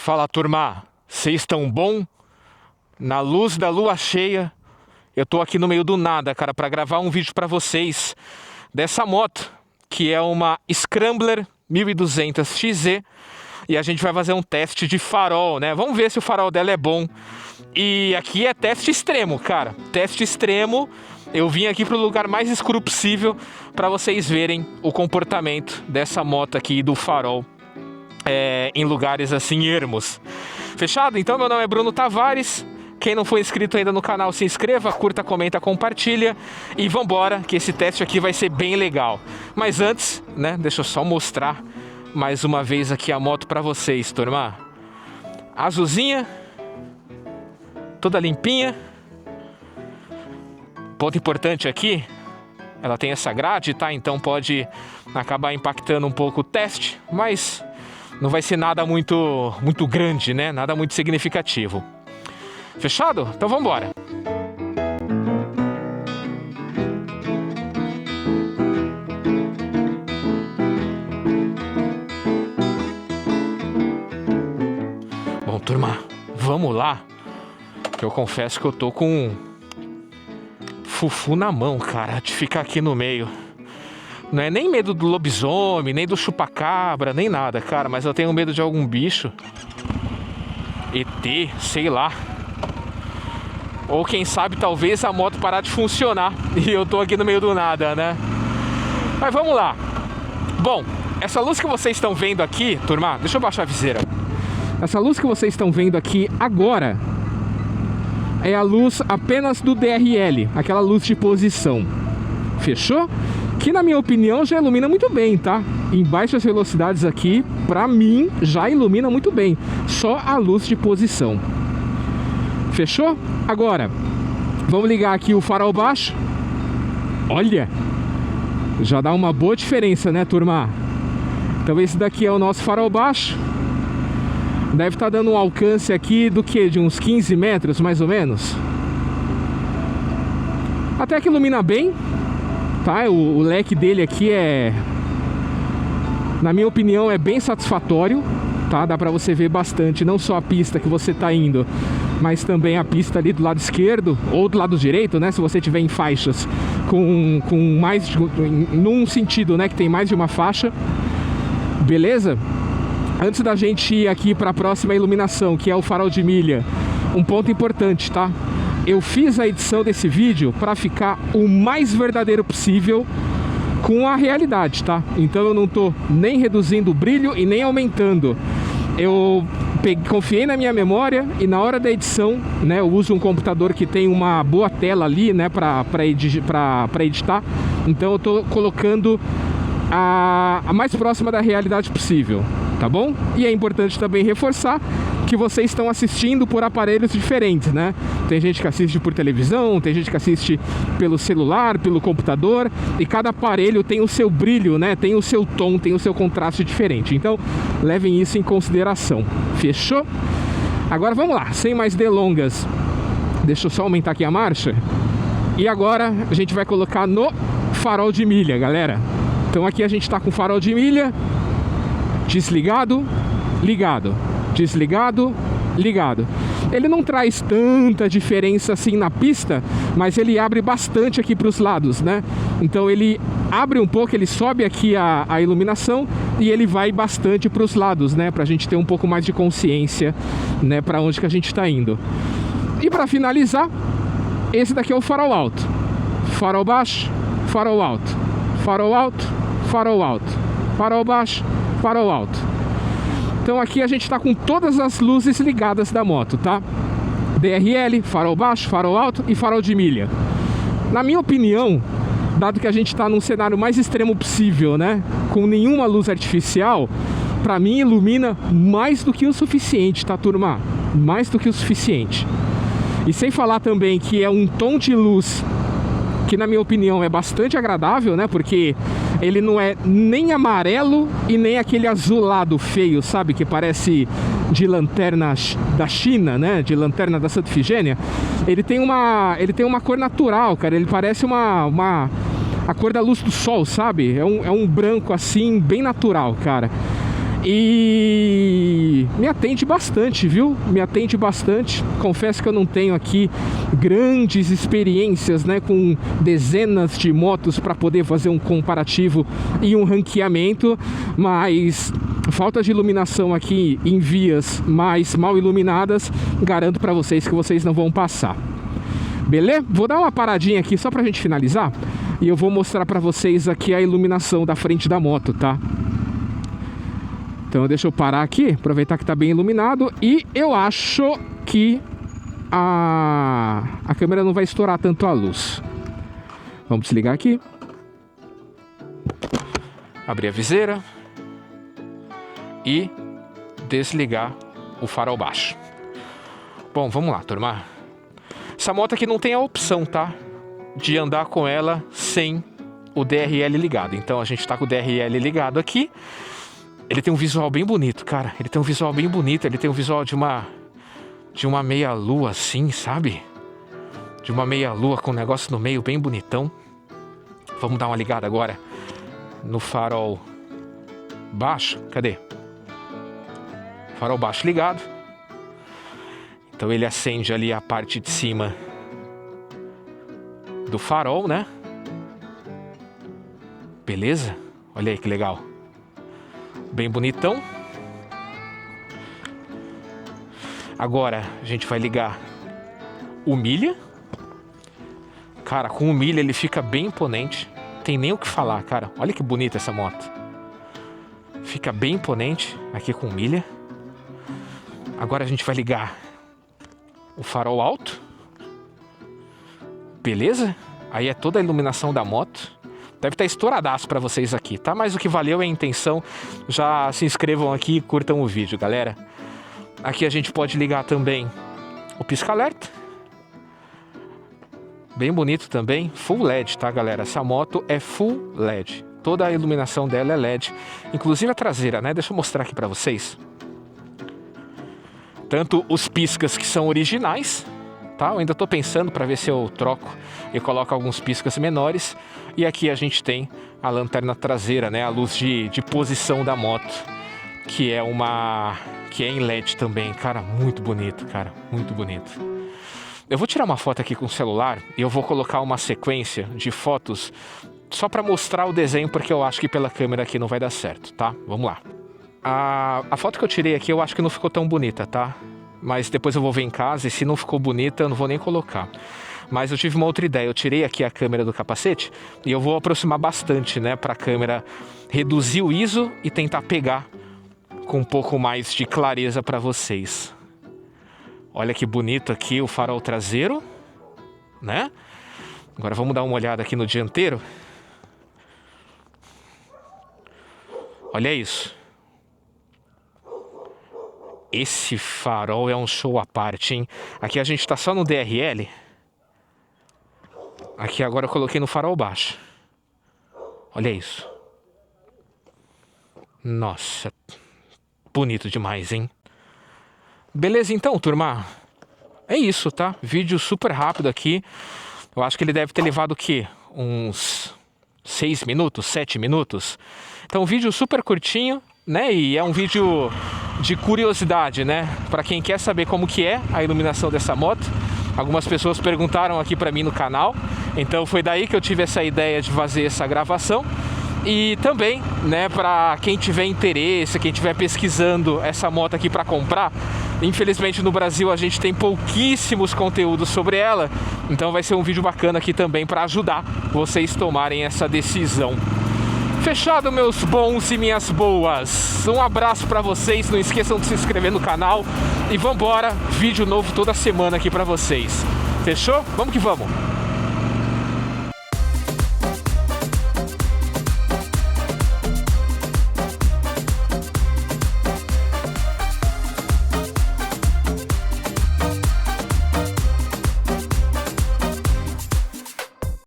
Fala, turma, vocês estão bom? Na luz da lua cheia, eu tô aqui no meio do nada, cara, para gravar um vídeo para vocês dessa moto, que é uma Scrambler 1200 XZ, e a gente vai fazer um teste de farol, né? Vamos ver se o farol dela é bom. E aqui é teste extremo, cara, teste extremo. Eu vim aqui pro lugar mais escuro possível para vocês verem o comportamento dessa moto aqui do farol em lugares assim ermos. Fechado? Então meu nome é Bruno Tavares. Quem não for inscrito ainda no canal, se inscreva, curta, comenta, compartilha e vambora, que esse teste aqui vai ser bem legal. Mas antes, né, deixa eu só mostrar mais uma vez aqui a moto para vocês, turma. Azulzinha, toda limpinha. Ponto importante aqui, ela tem essa grade, tá? Então pode acabar impactando um pouco o teste, mas não vai ser nada muito grande, né? Nada muito significativo. Fechado? Então vamos embora. Bom, turma, vamos lá. Que eu confesso que eu tô com fufu na mão, cara, de ficar aqui no meio. Não é nem medo do lobisomem, nem do chupacabra, nem nada, cara, mas eu tenho medo de algum bicho. ET, sei lá. Ou quem sabe, talvez a moto parar de funcionar e eu tô aqui no meio do nada, né? Mas vamos lá. Bom, essa luz que vocês estão vendo aqui, turma, deixa eu baixar a viseira. Essa luz que vocês estão vendo aqui agora é a luz apenas do DRL, aquela luz de posição. Fechou? Que na minha opinião já ilumina muito bem, tá? Em baixas velocidades aqui, pra mim, já ilumina muito bem. Só a luz de posição. Fechou? Agora, vamos ligar aqui o farol baixo. Olha! Já dá uma boa diferença, né, turma? Então esse daqui é o nosso farol baixo. Deve estar dando um alcance aqui do que? De uns 15 metros, mais ou menos. Até que ilumina bem, tá? O leque dele aqui na minha opinião, é bem satisfatório, tá? Dá pra você ver bastante, não só a pista que você tá indo, mas também a pista ali do lado esquerdo ou do lado direito, né? Se você tiver em faixas com mais num sentido, né? Que tem mais de uma faixa. Beleza? Antes da gente ir aqui para a próxima iluminação, que é o farol de milha, um ponto importante, tá? Eu fiz a edição desse vídeo para ficar o mais verdadeiro possível com a realidade, tá? Então eu não tô nem reduzindo o brilho e nem aumentando. Eu confiei na minha memória e na hora da edição, né? Eu uso um computador que tem uma boa tela ali, né? Para editar. Então eu tô colocando a mais próxima da realidade possível. Tá bom? E é importante também reforçar que vocês estão assistindo por aparelhos diferentes, né? Tem gente que assiste por televisão, tem gente que assiste pelo celular, pelo computador, e cada aparelho tem o seu brilho, né? Tem o seu tom, tem o seu contraste diferente. Então, levem isso em consideração. Fechou? Agora vamos lá, sem mais delongas. Deixa eu só aumentar aqui a marcha. E agora a gente vai colocar no farol de milha, galera. Então aqui a gente tá com o farol de milha desligado, ligado, desligado, ligado. Ele não traz tanta diferença assim na pista, mas ele abre bastante aqui para os lados, né? Então ele abre um pouco, ele sobe aqui a iluminação e ele vai bastante para os lados, né? Para a gente ter um pouco mais de consciência, né? Para onde que a gente está indo. E para finalizar, esse daqui é o farol alto. Farol baixo, farol alto. Farol alto, farol alto. Farol baixo, farol alto. Então aqui a gente está com todas as luzes ligadas da moto, tá? DRL, farol baixo, farol alto e farol de milha. Na minha opinião, dado que a gente está num cenário mais extremo possível, né? Com nenhuma luz artificial, para mim ilumina mais do que o suficiente, tá, turma? Mais do que o suficiente. E sem falar também que é um tom de luz que na minha opinião é bastante agradável, né? Porque ele não é nem amarelo e nem aquele azulado feio, sabe? Que parece de lanterna da China, né? De lanterna da Santa Ifigênia. Ele tem uma cor natural, cara. Ele parece a cor da luz do sol, sabe? É um branco assim, bem natural, cara. e me atende bastante, viu? Me atende bastante. Confesso que eu não tenho aqui grandes experiências, né, com dezenas de motos para poder fazer um comparativo e um ranqueamento, mas falta de iluminação aqui em vias mais mal iluminadas, garanto para vocês que vocês não vão passar. Beleza? Vou dar uma paradinha aqui só pra gente finalizar e eu vou mostrar pra vocês aqui a iluminação da frente da moto, tá? Então deixa eu parar aqui, aproveitar que tá bem iluminado, e eu acho que a câmera não vai estourar tanto a luz. Vamos desligar aqui. Abrir a viseira e desligar o farol baixo. Bom, vamos lá, turma. Essa moto aqui não tem a opção, tá, de andar com ela sem o DRL ligado. Então a gente tá com o DRL ligado aqui. Ele tem um visual bem bonito, cara. Ele tem um visual bem bonito. Ele tem um visual de uma meia-lua assim, sabe? De uma meia-lua com um negócio no meio bem bonitão. Vamos dar uma ligada agora no farol baixo. Cadê? Farol baixo ligado. Então ele acende ali a parte de cima do farol, né? Beleza? Olha aí que legal. Bem bonitão. Agora a gente vai ligar o milha. Cara, com o milha ele fica bem imponente. Tem nem o que falar, cara. Olha que bonita essa moto. Fica bem imponente aqui com o milha. Agora a gente vai ligar o farol alto. Beleza? Aí é toda a iluminação da moto. Deve estar estouradaço para vocês aqui, tá? Mas o que valeu é a intenção. Já se inscrevam aqui e curtam o vídeo, galera. Aqui a gente pode ligar também o pisca-alerta. Bem bonito também. Full LED, tá, galera? Essa moto é full LED. Toda a iluminação dela é LED. Inclusive a traseira, né? Deixa eu mostrar aqui para vocês. Tanto os piscas que são originais, tá? Eu ainda tô pensando para ver se eu troco e coloco alguns piscas menores. E aqui a gente tem a lanterna traseira, né? A luz de posição da moto, que é em LED também. Cara, muito bonito, cara, muito bonito. Eu vou tirar uma foto aqui com o celular e eu vou colocar uma sequência de fotos só para mostrar o desenho, porque eu acho que pela câmera aqui não vai dar certo, tá? Vamos lá. A foto que eu tirei aqui eu acho que não ficou tão bonita, tá? Mas depois eu vou ver em casa e se não ficou bonita eu não vou nem colocar. Mas eu tive uma outra ideia, eu tirei aqui a câmera do capacete e eu vou aproximar bastante, né? Para a câmera reduzir o ISO e tentar pegar com um pouco mais de clareza para vocês. Olha que bonito aqui o farol traseiro, né? Agora vamos dar uma olhada aqui no dianteiro. Olha isso. Esse farol é um show à parte, hein? Aqui a gente tá só no DRL. Aqui agora eu coloquei no farol baixo. Olha isso. Nossa, bonito demais, hein? Beleza então, turma. É isso, tá? Vídeo super rápido aqui. Eu acho que ele deve ter levado o quê? Uns 6 minutos, 7 minutos. Então, um vídeo super curtinho, né? E é um vídeo de curiosidade, né? Para quem quer saber como que é a iluminação dessa moto. Algumas pessoas perguntaram aqui para mim no canal. Então foi daí que eu tive essa ideia de fazer essa gravação. E também, né, para quem tiver interesse, quem estiver pesquisando essa moto aqui para comprar, infelizmente no Brasil a gente tem pouquíssimos conteúdos sobre ela, então vai ser um vídeo bacana aqui também para ajudar vocês a tomarem essa decisão. Fechado, meus bons e minhas boas. Um abraço para vocês, não esqueçam de se inscrever no canal e vambora, vídeo novo toda semana aqui para vocês. Fechou? Vamos que vamos!